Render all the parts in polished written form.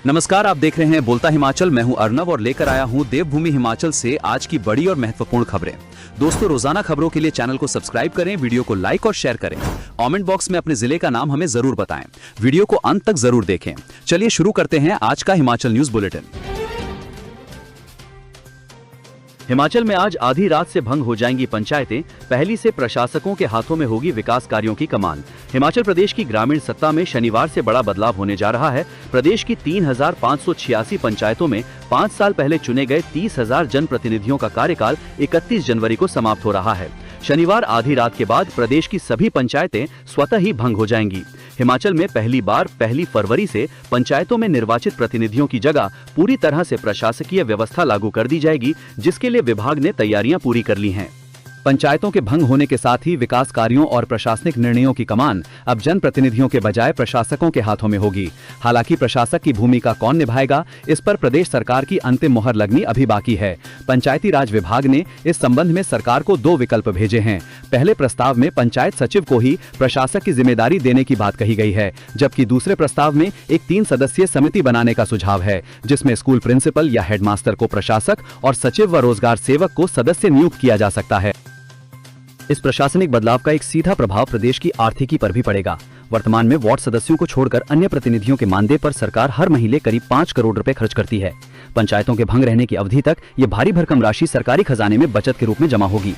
नमस्कार, आप देख रहे हैं बोलता हिमाचल। मैं हूं अर्नव और लेकर आया हूं देवभूमि हिमाचल से आज की बड़ी और महत्वपूर्ण खबरें। दोस्तों, रोजाना खबरों के लिए चैनल को सब्सक्राइब करें, वीडियो को लाइक और शेयर करें। कमेंट बॉक्स में अपने जिले का नाम हमें जरूर बताएं। वीडियो को अंत तक जरूर देखें। चलिए शुरू करते हैं आज का हिमाचल न्यूज बुलेटिन। हिमाचल में आज आधी रात से भंग हो जाएंगी पंचायतें। पहली से प्रशासकों के हाथों में होगी विकास कार्यों की कमान। हिमाचल प्रदेश की ग्रामीण सत्ता में शनिवार से बड़ा बदलाव होने जा रहा है। प्रदेश की 3,586 पंचायतों में 5 साल पहले चुने गए 30,000 जनप्रतिनिधियों का कार्यकाल 31 जनवरी को समाप्त हो रहा है। शनिवार आधी रात के बाद प्रदेश की सभी पंचायतें स्वतः ही भंग हो जाएंगी। हिमाचल में पहली बार 1 फरवरी से पंचायतों में निर्वाचित प्रतिनिधियों की जगह पूरी तरह से प्रशासकीय व्यवस्था लागू कर दी जाएगी, जिसके लिए विभाग ने तैयारियां पूरी कर ली हैं। पंचायतों के भंग होने के साथ ही विकास कार्यों और प्रशासनिक निर्णयों की कमान अब जनप्रतिनिधियों के बजाय प्रशासकों के हाथों में होगी। हालांकि प्रशासक की भूमिका कौन निभाएगा, इस पर प्रदेश सरकार की अंतिम मोहर लगनी अभी बाकी है। पंचायती राज विभाग ने इस संबंध में सरकार को 2 विकल्प भेजे हैं। पहले प्रस्ताव में पंचायत सचिव को ही प्रशासक की जिम्मेदारी देने की बात कही गई है, जबकि दूसरे प्रस्ताव में एक 3 सदस्यीय समिति बनाने का सुझाव है, जिसमें स्कूल प्रिंसिपल या हेडमास्टर को प्रशासक और सचिव व रोजगार सेवक को सदस्य नियुक्त किया जा सकता है। इस प्रशासनिक बदलाव का एक सीधा प्रभाव प्रदेश की आर्थिकी पर भी पड़ेगा। वर्तमान में वार्ड सदस्यों को छोड़कर अन्य प्रतिनिधियों के मानदेय पर सरकार हर महीने करीब 5 करोड़ रुपए खर्च करती है। पंचायतों के भंग रहने की अवधि तक ये भारी भरकम राशि सरकारी खजाने में बचत के रूप में जमा होगी।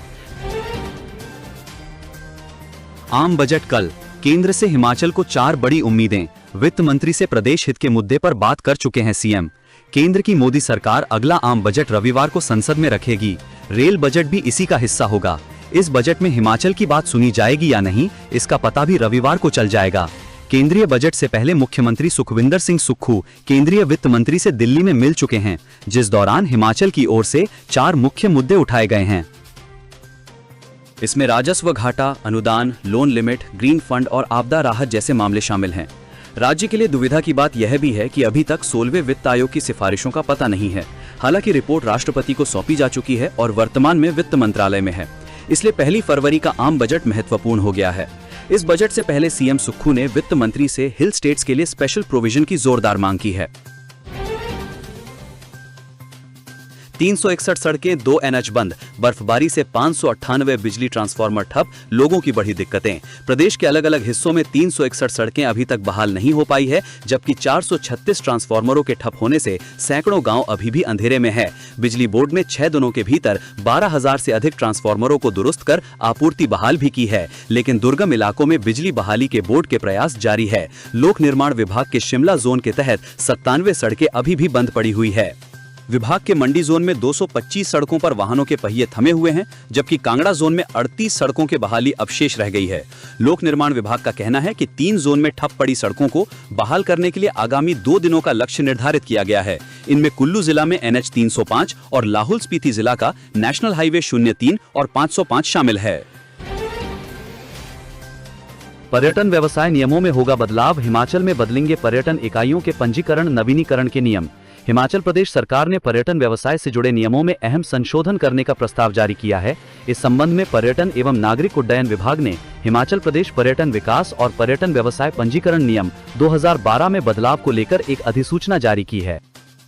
आम बजट कल। केंद्र से हिमाचल को 4 बड़ी उम्मीदें। वित्त मंत्री से प्रदेश हित के मुद्दे पर बात कर चुके हैं सीएम। केंद्र की मोदी सरकार अगला आम बजट रविवार को संसद में रखेगी। रेल बजट भी इसी का हिस्सा होगा। इस बजट में हिमाचल की बात सुनी जाएगी या नहीं, इसका पता भी रविवार को चल जाएगा। केंद्रीय बजट से पहले मुख्यमंत्री सुखविंदर सिंह सुक्खू केंद्रीय वित्त मंत्री से दिल्ली में मिल चुके हैं, जिस दौरान हिमाचल की ओर से 4 मुख्य मुद्दे उठाए गए हैं। इसमें राजस्व घाटा, अनुदान, लोन लिमिट, ग्रीन फंड और आपदा राहत जैसे मामले शामिल हैं। राज्य के लिए दुविधा की बात यह भी है कि अभी तक 16वें वित्त आयोग की सिफारिशों का पता नहीं है। हालांकि रिपोर्ट राष्ट्रपति को सौंपी जा चुकी है और वर्तमान में वित्त मंत्रालय में है, इसलिए 1 फरवरी का आम बजट महत्वपूर्ण हो गया है। इस बजट से पहले सीएम सुक्खू ने वित्त मंत्री से हिल स्टेट्स के लिए स्पेशल प्रोविजन की जोरदार मांग की है। 361 सड़कें, 2 एनएच बंद। बर्फबारी से 598 बिजली ट्रांसफार्मर ठप, लोगों की बढ़ी दिक्कतें। प्रदेश के अलग अलग हिस्सों में 361 सड़कें अभी तक बहाल नहीं हो पाई है, जबकि 436 ट्रांसफार्मरों के ठप होने से सैकड़ों गांव अभी भी अंधेरे में है। बिजली बोर्ड ने 6 दिनों के भीतर 12,000 से अधिक ट्रांसफार्मरों को दुरुस्त कर आपूर्ति बहाल भी की है, लेकिन दुर्गम इलाकों में बिजली बहाली के बोर्ड के प्रयास जारी है। लोक निर्माण विभाग के शिमला जोन के तहत 97 सड़कें अभी भी बंद पड़ी हुई है। विभाग के मंडी जोन में 225 सड़कों पर वाहनों के पहिए थमे हुए हैं, जबकि कांगड़ा जोन में 38 सड़कों के बहाली अवशेष रह गई है। लोक निर्माण विभाग का कहना है कि 3 जोन में ठप पड़ी सड़कों को बहाल करने के लिए आगामी 2 दिनों का लक्ष्य निर्धारित किया गया है। इनमें कुल्लू जिला में NH 305 और लाहौल स्पीति जिला का नेशनल हाईवे 03 और 505 शामिल है। पर्यटन व्यवसाय नियमों में होगा बदलाव। हिमाचल में बदलेंगे पर्यटन इकाइयों के पंजीकरण, नवीनीकरण के नियम। हिमाचल प्रदेश सरकार ने पर्यटन व्यवसाय से जुड़े नियमों में अहम संशोधन करने का प्रस्ताव जारी किया है। इस संबंध में पर्यटन एवं नागरिक उड्डयन विभाग ने हिमाचल प्रदेश पर्यटन विकास और पर्यटन व्यवसाय पंजीकरण नियम 2012 में बदलाव को लेकर एक अधिसूचना जारी की है।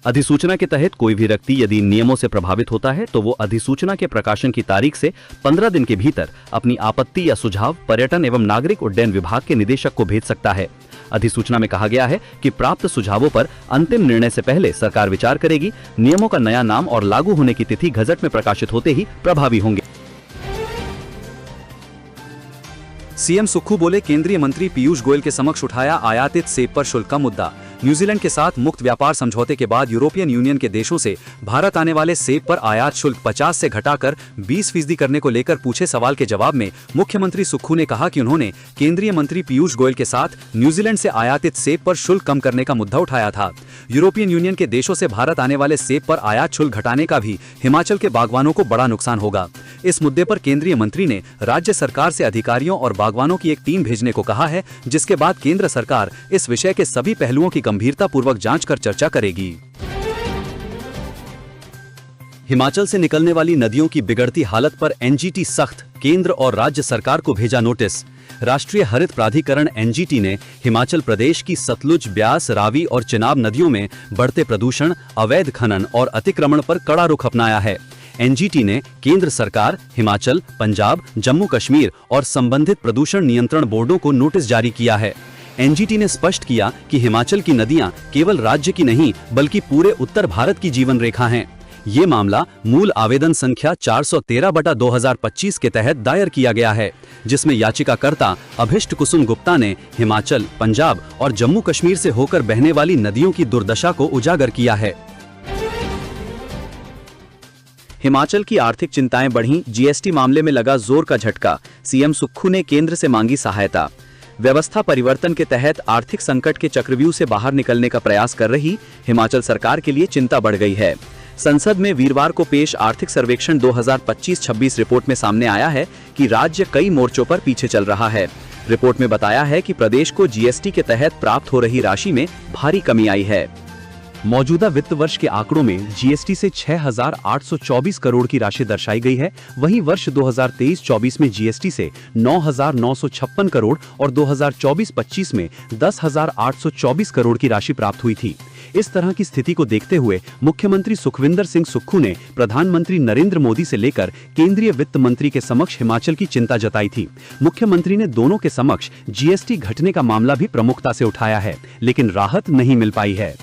अधिसूचना के तहत कोई भी व्यक्ति यदि इन नियमों से प्रभावित होता है तो वो अधिसूचना के प्रकाशन की तारीख से 15 दिन के भीतर अपनी आपत्ति या सुझाव पर्यटन एवं नागरिक उड्डयन विभाग के निदेशक को भेज सकता है। अधिसूचना में कहा गया है कि प्राप्त सुझावों पर अंतिम निर्णय से पहले सरकार विचार करेगी। नियमों का नया नाम और लागू होने की तिथि गजट में प्रकाशित होते ही प्रभावी होंगे। सीएम सुक्खू बोले, केंद्रीय मंत्री पीयूष गोयल के समक्ष उठाया आयातित सेब पर शुल्क का मुद्दा। न्यूजीलैंड के साथ मुक्त व्यापार समझौते के बाद यूरोपियन यूनियन के देशों से भारत आने वाले सेब पर आयात शुल्क 50 से घटाकर 20% करने को लेकर पूछे सवाल के जवाब में मुख्यमंत्री सुक्खू ने कहा कि उन्होंने केंद्रीय मंत्री पीयूष गोयल के साथ न्यूजीलैंड से आयातित सेब पर शुल्क कम करने का मुद्दा उठाया था। यूरोपियन यूनियन के देशों से भारत आने वाले सेब पर आयात शुल्क घटाने का भी हिमाचल के बागवानों को बड़ा नुकसान होगा। इस मुद्दे पर केंद्रीय मंत्री ने राज्य सरकार से अधिकारियों और बागवानों की एक टीम भेजने को कहा है, जिसके बाद केंद्र सरकार इस विषय के सभी पहलुओं की गंभीरता पूर्वक जांच कर चर्चा करेगी। हिमाचल से निकलने वाली नदियों की बिगड़ती हालत पर एनजीटी सख्त, केंद्र और राज्य सरकार को भेजा नोटिस। राष्ट्रीय हरित प्राधिकरण एनजीटी ने हिमाचल प्रदेश की सतलुज, ब्यास, रावी और चिनाब नदियों में बढ़ते प्रदूषण, अवैध खनन और अतिक्रमण पर कड़ा रुख अपनाया है। एनजीटी ने केंद्र सरकार, हिमाचल, पंजाब, जम्मू कश्मीर और संबंधित प्रदूषण नियंत्रण बोर्डों को नोटिस जारी किया है। एनजीटी ने स्पष्ट किया कि हिमाचल की नदियां केवल राज्य की नहीं बल्कि पूरे उत्तर भारत की जीवन रेखा हैं। ये मामला मूल आवेदन संख्या 413/2025 के तहत दायर किया गया है, जिसमें याचिकाकर्ता अभिष्ट कुसुम गुप्ता ने हिमाचल, पंजाब और जम्मू कश्मीर से होकर बहने वाली नदियों की दुर्दशा को उजागर किया है। हिमाचल की आर्थिक चिंताएं बढ़ीं, जीएसटी मामले में लगा जोर का झटका, सीएम सुक्खू ने केंद्र से मांगी सहायता। व्यवस्था परिवर्तन के तहत आर्थिक संकट के चक्रव्यूह से बाहर निकलने का प्रयास कर रही हिमाचल सरकार के लिए चिंता बढ़ गई है। संसद में वीरवार को पेश आर्थिक सर्वेक्षण 2025-26 रिपोर्ट में सामने आया है कि राज्य कई मोर्चों पर पीछे चल रहा है। रिपोर्ट में बताया है कि प्रदेश को जीएसटी के तहत प्राप्त हो रही राशि में भारी कमी आई है। मौजूदा वित्त वर्ष के आंकड़ों में जीएसटी से 6,824 करोड़ की राशि दर्शाई गई है। वहीं वर्ष 2023-24 में जीएसटी से 9,956 करोड़ और 2024-25 में 10,824 करोड़ की राशि प्राप्त हुई थी। इस तरह की स्थिति को देखते हुए मुख्यमंत्री सुखविंदर सिंह सुक्खू ने प्रधानमंत्री नरेंद्र मोदी से लेकर केंद्रीय वित्त मंत्री के समक्ष हिमाचल की चिंता जताई थी। मुख्यमंत्री ने दोनों के समक्ष जीएसटी घटने का मामला भी प्रमुखता से उठाया है, लेकिन राहत नहीं मिल पाई है।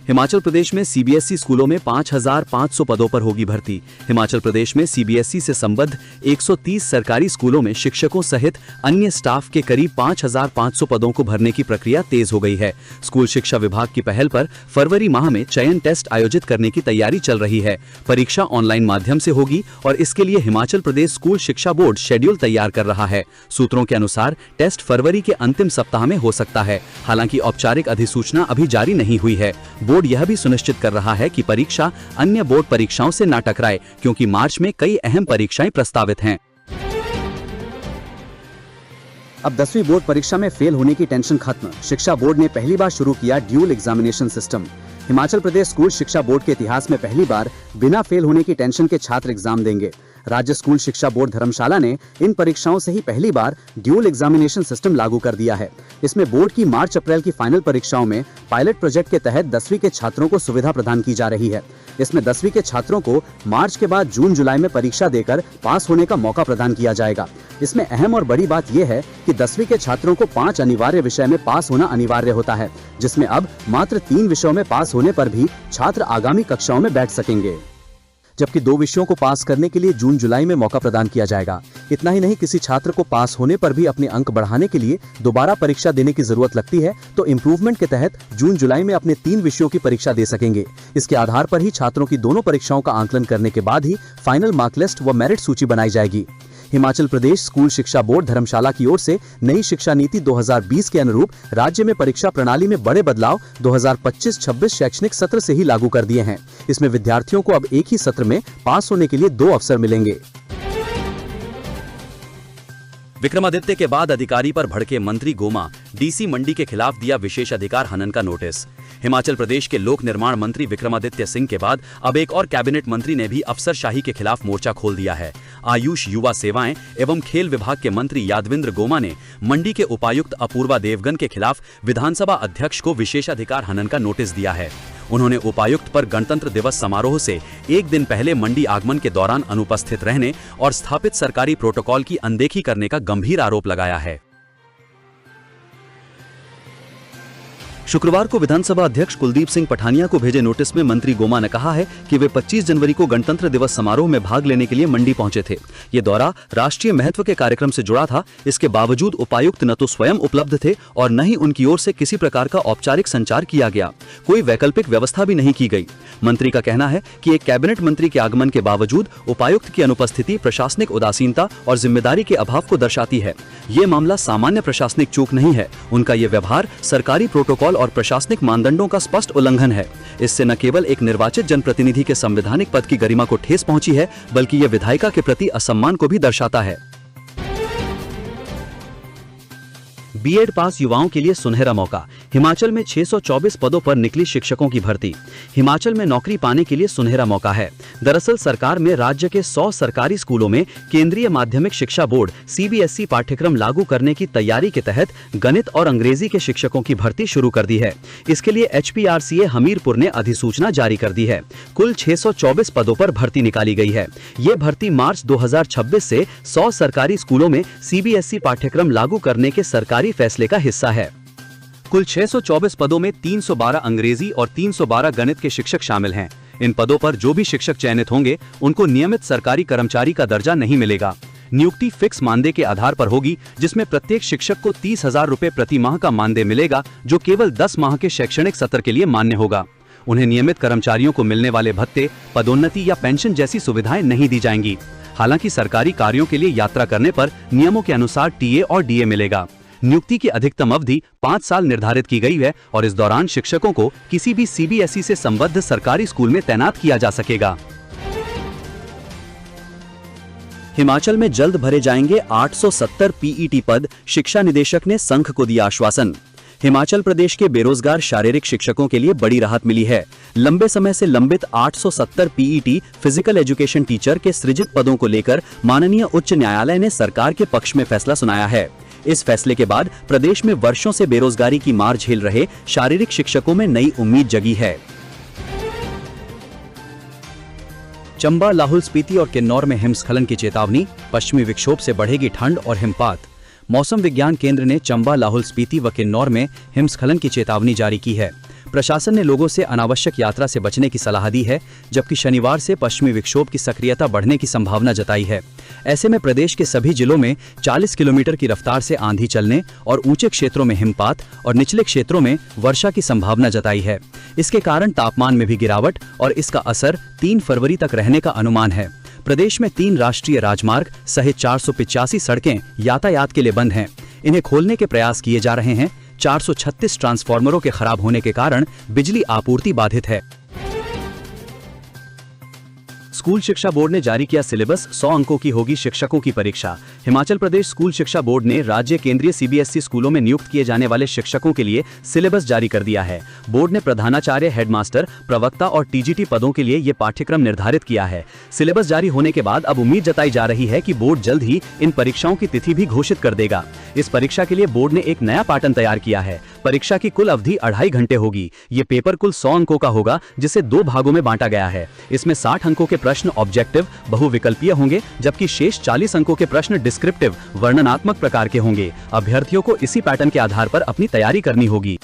हिमाचल प्रदेश में सीबीएसई स्कूलों में 5,500 पदों पर होगी भर्ती। हिमाचल प्रदेश में सीबीएसई से संबद्ध 130 सरकारी स्कूलों में शिक्षकों सहित अन्य स्टाफ के करीब 5,500 पदों को भरने की प्रक्रिया तेज हो गई है। स्कूल शिक्षा विभाग की पहल पर फरवरी माह में चयन टेस्ट आयोजित करने की तैयारी चल रही है। परीक्षा ऑनलाइन माध्यम से होगी और इसके लिए हिमाचल प्रदेश स्कूल शिक्षा बोर्ड शेड्यूल तैयार कर रहा है। सूत्रों के अनुसार टेस्ट फरवरी के अंतिम सप्ताह में हो सकता है। हालांकि औपचारिक अधिसूचना अभी जारी नहीं हुई है। बोर्ड यह भी सुनिश्चित कर रहा है कि परीक्षा अन्य बोर्ड परीक्षाओं से न टकराए, क्योंकि मार्च में कई अहम परीक्षाएं प्रस्तावित हैं। अब 10वीं बोर्ड परीक्षा में फेल होने की टेंशन खत्म। शिक्षा बोर्ड ने पहली बार शुरू किया dual examination system. Himachal Pradesh school शिक्षा बोर्ड के इतिहास में पहली बार बिना फेल होने की टेंशन के छात्र एग्जाम देंगे। राज्य स्कूल शिक्षा बोर्ड धर्मशाला ने इन परीक्षाओं से ही पहली बार ड्यूल एग्जामिनेशन सिस्टम लागू कर दिया है। इसमें बोर्ड की मार्च अप्रैल की फाइनल परीक्षाओं में पायलट प्रोजेक्ट के तहत 10वीं के छात्रों को सुविधा प्रदान की जा रही है। इसमें 10वीं के छात्रों को मार्च के बाद जून जुलाई में परीक्षा देकर पास होने का मौका प्रदान किया जाएगा। इसमें अहम और बड़ी बात यह है कि 10वीं के छात्रों को 5 अनिवार्य विषय में पास होना अनिवार्य होता है, जिसमें अब मात्र 3 विषयों में पास होने पर भी छात्र आगामी कक्षाओं में बैठ सकेंगे, जबकि 2 विषयों को पास करने के लिए जून जुलाई में मौका प्रदान किया जाएगा। इतना ही नहीं, किसी छात्र को पास होने पर भी अपने अंक बढ़ाने के लिए दोबारा परीक्षा देने की जरूरत लगती है, तो इम्प्रूवमेंट के तहत जून जुलाई में अपने 3 विषयों की परीक्षा दे सकेंगे। इसके आधार पर ही छात्रों की दोनों परीक्षाओं का आंकलन करने के बाद ही फाइनल मार्क लिस्ट व मेरिट सूची बनाई जाएगी। हिमाचल प्रदेश स्कूल शिक्षा बोर्ड धर्मशाला की ओर से नई शिक्षा नीति 2020 के अनुरूप राज्य में परीक्षा प्रणाली में बड़े बदलाव 2025-26 शैक्षणिक सत्र से ही लागू कर दिए हैं। इसमें विद्यार्थियों को अब एक ही सत्र में पास होने के लिए 2 अवसर मिलेंगे। विक्रमादित्य के बाद अधिकारी पर भड़के मंत्री गोमा, डीसी मंडी के खिलाफ दिया विशेष अधिकार हनन का नोटिस। हिमाचल प्रदेश के लोक निर्माण मंत्री विक्रमादित्य सिंह के बाद अब एक और कैबिनेट मंत्री ने भी अफसरशाही के खिलाफ मोर्चा खोल दिया है। आयुष, युवा सेवाएं एवं खेल विभाग के मंत्री यादविंद्र गोमा ने मंडी के उपायुक्त अपूर्वा देवगन के खिलाफ विधानसभा अध्यक्ष को विशेषाधिकार हनन का नोटिस दिया है। उन्होंने उपायुक्त पर गणतंत्र दिवस समारोह से एक दिन पहले मंडी आगमन के दौरान अनुपस्थित रहने और स्थापित सरकारी प्रोटोकॉल की अनदेखी करने का गंभीर आरोप लगाया है। शुक्रवार को विधानसभा अध्यक्ष कुलदीप सिंह पठानिया को भेजे नोटिस में मंत्री गोमा ने कहा है कि वे 25 जनवरी को गणतंत्र दिवस समारोह में भाग लेने के लिए मंडी पहुंचे थे। ये दौरा राष्ट्रीय महत्व के कार्यक्रम से जुड़ा था। इसके बावजूद उपायुक्त न तो स्वयं उपलब्ध थे और न ही उनकी ओर से किसी प्रकार का औपचारिक संचार किया गया। कोई वैकल्पिक व्यवस्था भी नहीं की गई। मंत्री का कहना है कि एक कैबिनेट मंत्री के आगमन के बावजूद उपायुक्त की अनुपस्थिति प्रशासनिक उदासीनता और जिम्मेदारी के अभाव को दर्शाती है। ये मामला सामान्य प्रशासनिक चूक नहीं है। उनका ये व्यवहार सरकारी प्रोटोकॉल और प्रशासनिक मानदंडों का स्पष्ट उल्लंघन है। इससे न केवल एक निर्वाचित जनप्रतिनिधि के संवैधानिक पद की गरिमा को ठेस पहुंची है, बल्कि यह विधायिका के प्रति असम्मान को भी दर्शाता है। बीएड पास युवाओं के लिए सुनहरा मौका। हिमाचल में 624 पदों पर निकली शिक्षकों की भर्ती। हिमाचल में नौकरी पाने के लिए सुनहरा मौका है। दरअसल सरकार में राज्य के 100 सरकारी स्कूलों में केंद्रीय माध्यमिक शिक्षा बोर्ड CBSE पाठ्यक्रम लागू करने की तैयारी के तहत गणित और अंग्रेजी के शिक्षकों की भर्ती शुरू कर दी है। इसके लिए HPRCA हमीरपुर ने अधिसूचना जारी कर दी है। कुल 624 पदों पर भर्ती निकाली गई है। ये भर्ती मार्च 2026 से 100 सरकारी स्कूलों में CBSE पाठ्यक्रम लागू करने के सरकारी फैसले का हिस्सा है। कुल 624 पदों में 312 अंग्रेजी और 312 गणित के शिक्षक शामिल हैं। इन पदों पर जो भी शिक्षक चयनित होंगे उनको नियमित सरकारी कर्मचारी का दर्जा नहीं मिलेगा। नियुक्ति फिक्स मानदेय के आधार पर होगी, जिसमें प्रत्येक शिक्षक को 30,000 रुपए प्रति माह का मानदेय मिलेगा, जो केवल 10 माह के शैक्षणिक सत्र के लिए मान्य होगा। उन्हें नियमित कर्मचारियों को मिलने वाले भत्ते, पदोन्नति या पेंशन जैसी सुविधाएं नहीं दी जाएंगी। हालांकि सरकारी कार्यों के लिए यात्रा करने पर नियमों के अनुसार TA और DA मिलेगा। नियुक्ति की अधिकतम अवधि 5 साल निर्धारित की गई है और इस दौरान शिक्षकों को किसी भी CBSE से संबद्ध सरकारी स्कूल में तैनात किया जा सकेगा। हिमाचल में जल्द भरे जाएंगे 870 PET पद, शिक्षा निदेशक ने संघ को दिया आश्वासन। हिमाचल प्रदेश के बेरोजगार शारीरिक शिक्षकों के लिए बड़ी राहत मिली है। लंबे समय से लंबित 870 PET फिजिकल एजुकेशन टीचर के सृजित पदों को लेकर माननीय उच्च न्यायालय ने सरकार के पक्ष में फैसला सुनाया है। इस फैसले के बाद प्रदेश में वर्षों से बेरोजगारी की मार झेल रहे शारीरिक शिक्षकों में नई उम्मीद जगी है। चंबा, लाहौल स्पीति और किन्नौर में हिमस्खलन की चेतावनी, पश्चिमी विक्षोभ से बढ़ेगी ठंड और हिमपात। मौसम विज्ञान केंद्र ने चंबा, लाहौल स्पीति व किन्नौर में हिमस्खलन की चेतावनी जारी की है। प्रशासन ने लोगों से अनावश्यक यात्रा से बचने की सलाह दी है, जबकि शनिवार से पश्चिमी विक्षोभ की सक्रियता बढ़ने की संभावना जताई है। ऐसे में प्रदेश के सभी जिलों में 40 किलोमीटर की रफ्तार से आंधी चलने और ऊंचे क्षेत्रों में हिमपात और निचले क्षेत्रों में वर्षा की संभावना जताई है। इसके कारण तापमान में भी गिरावट और इसका असर 3 फरवरी तक रहने का अनुमान है। प्रदेश में 3 राष्ट्रीय राजमार्ग सहित 485 सड़कें यातायात के लिए बंद हैं। इन्हें खोलने के प्रयास किए जा रहे हैं। 436 ट्रांसफार्मरों के खराब होने के कारण बिजली आपूर्ति बाधित है। स्कूल शिक्षा बोर्ड ने जारी किया सिलेबस, 100 अंकों की होगी शिक्षकों की परीक्षा। हिमाचल प्रदेश स्कूल शिक्षा बोर्ड ने राज्य केंद्रीय CBSE स्कूलों में नियुक्त किए जाने वाले शिक्षकों के लिए सिलेबस जारी कर दिया है। बोर्ड ने प्रधानाचार्य, हेडमास्टर, प्रवक्ता और TGT पदों के लिए ये पाठ्यक्रम निर्धारित किया है। सिलेबस जारी होने के बाद अब उम्मीद जताई जा रही है कि बोर्ड जल्द ही इन परीक्षाओं की तिथि भी घोषित कर देगा। इस परीक्षा के लिए बोर्ड ने एक नया पैटर्न तैयार किया है। परीक्षा की कुल अवधि 2.5 घंटे होगी। ये पेपर कुल 100 अंकों का होगा, जिसे 2 भागों में बांटा गया है। इसमें 60 अंकों के प्रश्न ऑब्जेक्टिव बहुविकल्पीय होंगे, जबकि शेष 40 अंकों के प्रश्न डिस्क्रिप्टिव वर्णनात्मक प्रकार के होंगे। अभ्यर्थियों को इसी पैटर्न के आधार पर अपनी तैयारी करनी होगी।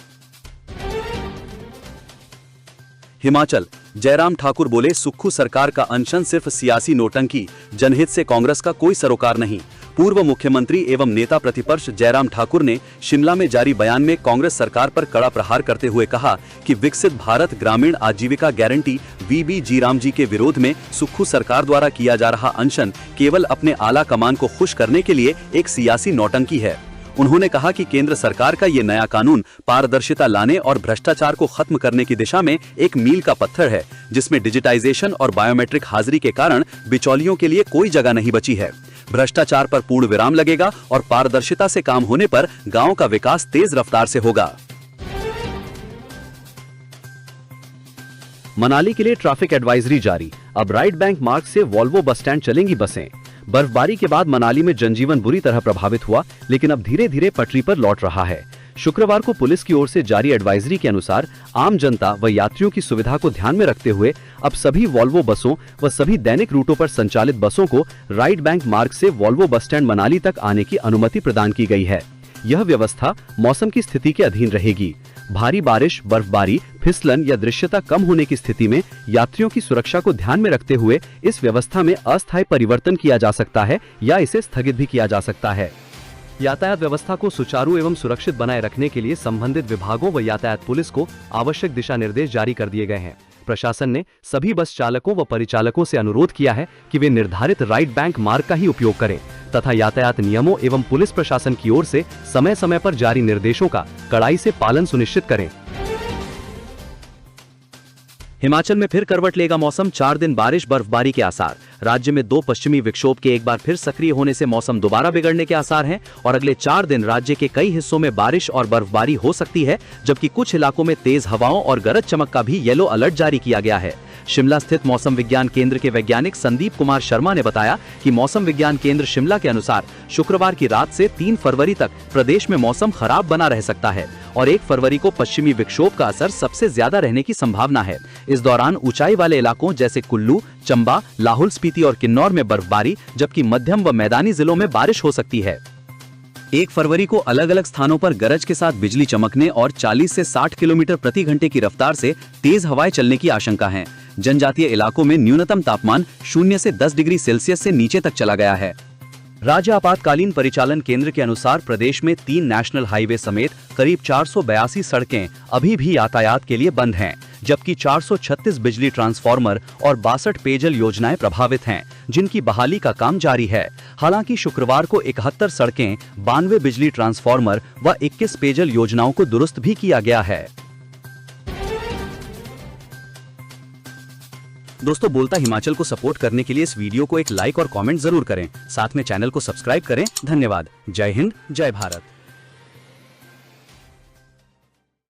हिमाचल, जयराम ठाकुर बोले, सुक्खू सरकार का अनशन सिर्फ सियासी नोटंकी, जनहित से कांग्रेस का कोई सरोकार नहीं। पूर्व मुख्यमंत्री एवं नेता प्रतिपक्ष जयराम ठाकुर ने शिमला में जारी बयान में कांग्रेस सरकार पर कड़ा प्रहार करते हुए कहा कि विकसित भारत ग्रामीण आजीविका गारंटी VB जीराम जी के विरोध में सुक्खू सरकार द्वारा किया जा रहा अनशन केवल अपने आला कमान को खुश करने के लिए एक सियासी नौटंकी है। उन्होंने कहा कि केंद्र सरकार का ये नया कानून पारदर्शिता लाने और भ्रष्टाचार को खत्म करने की दिशा में एक मील का पत्थर है, जिसमें डिजिटाइजेशन और बायोमेट्रिक हाजिरी के कारण बिचौलियों के लिए कोई जगह नहीं बची है। भ्रष्टाचार पर पूर्ण विराम लगेगा और पारदर्शिता से काम होने पर गांव का विकास तेज रफ्तार से होगा। मनाली के लिए ट्रैफिक एडवाइजरी जारी, अब राइट बैंक मार्ग से वॉल्वो बस स्टैंड चलेंगी बसें। बर्फबारी के बाद मनाली में जनजीवन बुरी तरह प्रभावित हुआ, लेकिन अब धीरे धीरे पटरी पर लौट रहा है। शुक्रवार को पुलिस की ओर से जारी एडवाइजरी के अनुसार आम जनता व यात्रियों की सुविधा को ध्यान में रखते हुए अब सभी वॉल्वो बसों व सभी दैनिक रूटों पर संचालित बसों को राइट बैंक मार्ग से वॉल्वो बस स्टैंड मनाली तक आने की अनुमति प्रदान की गई है। यह व्यवस्था मौसम की स्थिति के अधीन रहेगी। भारी बारिश, बर्फबारी, फिसलन या दृश्यता कम होने की स्थिति में यात्रियों की सुरक्षा को ध्यान में रखते हुए इस व्यवस्था में अस्थायी परिवर्तन किया जा सकता है या इसे स्थगित भी किया जा सकता है। यातायात व्यवस्था को सुचारू एवं सुरक्षित बनाए रखने के लिए संबंधित विभागों व यातायात पुलिस को आवश्यक दिशा निर्देश जारी कर दिए गए हैं। प्रशासन ने सभी बस चालकों व परिचालकों से अनुरोध किया है कि वे निर्धारित राइट बैंक मार्ग का ही उपयोग करें तथा यातायात नियमों एवं पुलिस प्रशासन की ओर से समय समय पर जारी निर्देशों का कड़ाई से पालन सुनिश्चित करें। हिमाचल में फिर करवट लेगा मौसम, 4 दिन बारिश बर्फबारी के आसार। राज्य में 2 पश्चिमी विक्षोभ के एक बार फिर सक्रिय होने से मौसम दोबारा बिगड़ने के आसार हैं और अगले 4 दिन राज्य के कई हिस्सों में बारिश और बर्फबारी हो सकती है, जबकि कुछ इलाकों में तेज हवाओं और गरज चमक का भी येलो अलर्ट जारी किया गया है। शिमला स्थित मौसम विज्ञान केंद्र के वैज्ञानिक संदीप कुमार शर्मा ने बताया कि मौसम विज्ञान केंद्र शिमला के अनुसार शुक्रवार की रात से 3 फरवरी तक प्रदेश में मौसम खराब बना रह सकता है और 1 फरवरी को पश्चिमी विक्षोभ का असर सबसे ज्यादा रहने की संभावना है। इस दौरान ऊंचाई वाले इलाकों जैसे कुल्लू, चंबा, लाहौल स्पीति और किन्नौर में बर्फबारी, जबकि मध्यम व मैदानी जिलों में बारिश हो सकती है। 1 फरवरी को अलग अलग स्थानों पर गरज के साथ बिजली चमकने और 40 से 60 किलोमीटर प्रति घंटे की रफ्तार से तेज हवाएं चलने की आशंका है। जनजातीय इलाकों में न्यूनतम तापमान 0 से 10 डिग्री सेल्सियस से नीचे तक चला गया है। राज्य आपातकालीन परिचालन केंद्र के अनुसार प्रदेश में 3 नेशनल हाईवे समेत करीब 482 सड़कें अभी भी यातायात के लिए बंद हैं, जबकि 436 बिजली ट्रांसफार्मर और 62 पेयजल योजनाएं प्रभावित हैं, जिनकी बहाली का काम जारी है। हालांकि शुक्रवार को 71 सड़कें, 92 बिजली ट्रांसफार्मर व 21 पेयजल योजनाओं को दुरुस्त भी किया गया है। दोस्तों, बोलता हिमाचल को सपोर्ट करने के लिए इस वीडियो को एक लाइक और कमेंट जरूर करें। साथ में चैनल को सब्सक्राइब करें। धन्यवाद। जय हिंद, जय भारत।